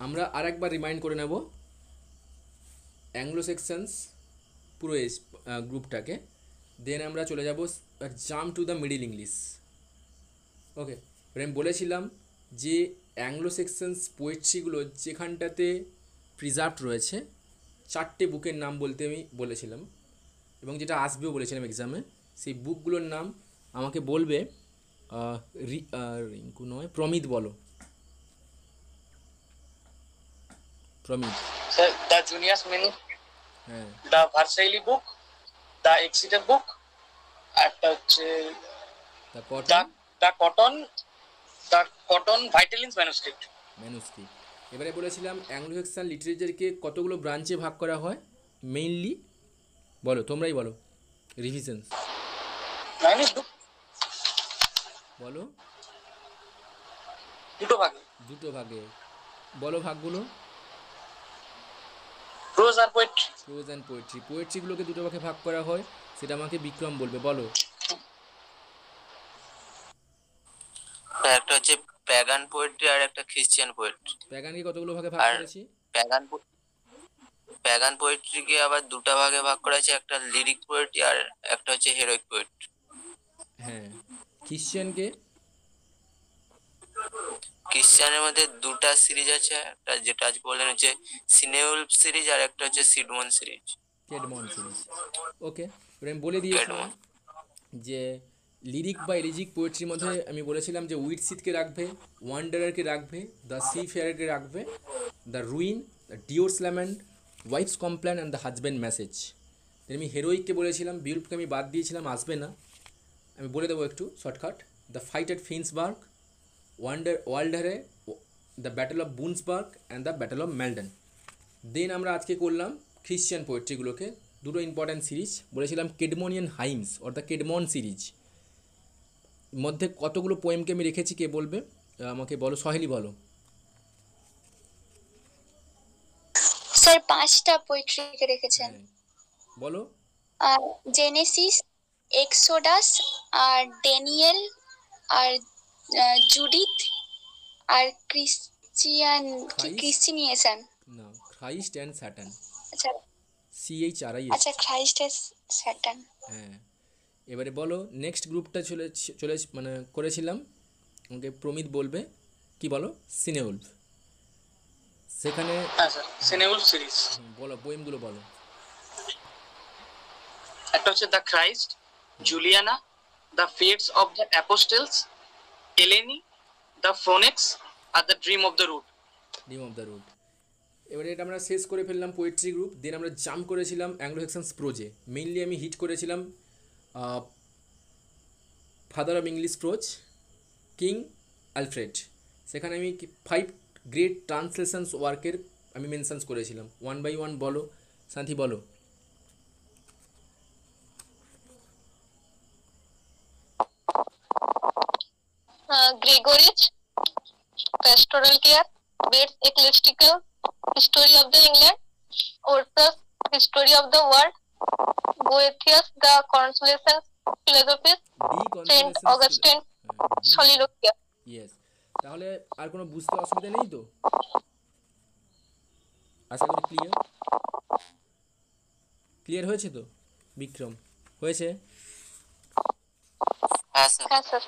আমরা আরেকবার রিমাইন্ড করে নেব অ্যাংলো সেকশনস পুরো গ্রুপটাকে, দেন আমরা চলে যাব jump to the middle English. Okay, এবার আমি বলেছিলাম যে অ্যাংলো সেকশনস পোয়েট্রিগুলো যেখানটাতে প্রিজার্ভড রয়েছে, 4টে বুকের নাম বলতে আমি বলেছিলাম, এবং যেটা আসবেও বলেছিলাম এক্সামে। সেই বুকগুলোর নাম আমাকে বলবে। রিঙ্কু নয়, প্রমিত বলো। প্রমিত। স্যার দ্য জুনিয়াস মিনি, হ্যাঁ, the Vercelli book, the Exeter book, একটা হচ্ছে the the Cotton the Cotton the Cotton Vitellius manuscript. Manuscript. এবারে বলেছিলাম অ্যাংলো সেকশন লিটারেচারকে কতগুলো ব্রাঞ্চে ভাগ করা হয় মেইনলি, বলো, তোমরাই বলো, রিভিশনস মানে বলো। দুটো ভাগে, দুটো ভাগে, বলো ভাগগুলো। প্রোজ আর পোয়েট্রি। প্রোজ অ্যান্ড পোয়েট্রি, পোয়েট্রিগুলোকে দুটো ভাগে ভাগ করা হয়, সেটা আমাকে বিক্রম বলবে, বলো। একটা হচ্ছে প্যাগান পোয়েট্রি আর একটা খ্রিস্টান পোয়েট্রি। প্যাগানকে কতগুলো ভাগে ভাগ আর করেছি? প্যাগান প্যাগান পোয়েট্রিকে আবার দুটা ভাগে ভাগ করা আছে, একটা লিরিক পোয়েট্রি আর একটা হচ্ছে হেরোইক পোয়েট্রি। হ্যাঁ, খ্রিশ্চানকে ক্রিশ্চিয়ানের মধ্যে দুটা সিরিজ আছে, একটা যেটা আজকে বললেন হচ্ছে সিনেউলফ সিরিজ আর একটা হচ্ছে সিডমন সিরিজ। কেডমন সিরিজ। ওকে, এবার আমি বলে দিয়েছিলাম কেডমন। যে লিরিক বা এলিজিক পোয়েট্রির মধ্যে আমি বলেছিলাম যে উইটসিথকে রাখবে, ওয়ান্ডারারকে রাখবে, দ্য সি ফেয়ারকে রাখবে, the ruin, the Deor's lament, wife's complain and the husband message. আমি হেরোইককে বলেছিলাম, বিউলফকে আমি বাদ দিয়েছিলাম, আসবে না, আমি বলে দেবো একটু shortcut. The fight at Finnsburg, Waldere, the battle of Brunanburh and the battle of Maldon. Then আমরা আজকে করলাম খ্রিশ্চান পোয়েট্রিগুলোকে, দুটো ইম্পর্ট্যান্ট সিরিজ বলেছিলাম, Caedmonian hymns or the Caedmon series মধ্যে কতগুলো পোয়েমকে আমি রেখেছি কে বলবে? আমাকে বলো, সহেলি বলো। স্যার 5টা পোয়েট্রি রেখেছেন। হ্যাঁ, বলো। আর জেনেসিস, এক্সোডাস, আর ড্যানিয়েল, আর জুডিথ, আর ক্রিশ্চিয়ান। না, ক্রাইস্ট অ্যান্ড স্যাটান, আচ্ছা CHRIST। আচ্ছা, ক্রাইস্ট এর স্যাটান। হ্যাঁ, এবারে বলো নেক্সট গ্রুপটা চলে মানে করেছিলাম, আমাকে প্রমিত বলবে কি, বলো, সিনেউলফ। সেখানে হ্যাঁ স্যার, সিনেউলফ সিরিজ। বলো পোয়েমগুলো বলো। একটা হচ্ছে the Christ, Juliana, the fates of the apostles, Elene, the phoenix আর the dream of the rood. Dream of the rood. এবারে এটা আমরা শেষ করে ফেললাম পোয়েট্রি গ্রুপ। দেন আমরা জাম্প করেছিলাম অ্যাংলো সেকশনস প্রোজে। মেইনলি আমি হিট করেছিলাম father of English pros, king Alfred. সেখানে আমি 5 গ্রেট ট্রান্সলেশনস ওয়ার্কের আমি মেনশনস করেছিলাম। ওয়ান বাই ওয়ান বলো, শান্তি বলো। Gregory's Pastoral Care, Bates Ecclesiastical History of the England, Orpheus History of the World, Boethius The Consolations Philosophies, Saint Augustine Soliloquia. Yes, তাহলে আর কোনো বুঝতে অসুবিধা নেই তো? আশা করি ক্লিয়ার হয়েছে তো বিক্রম? হয়েছে? হ্যাঁ স্যার। হ্যাঁ স্যার।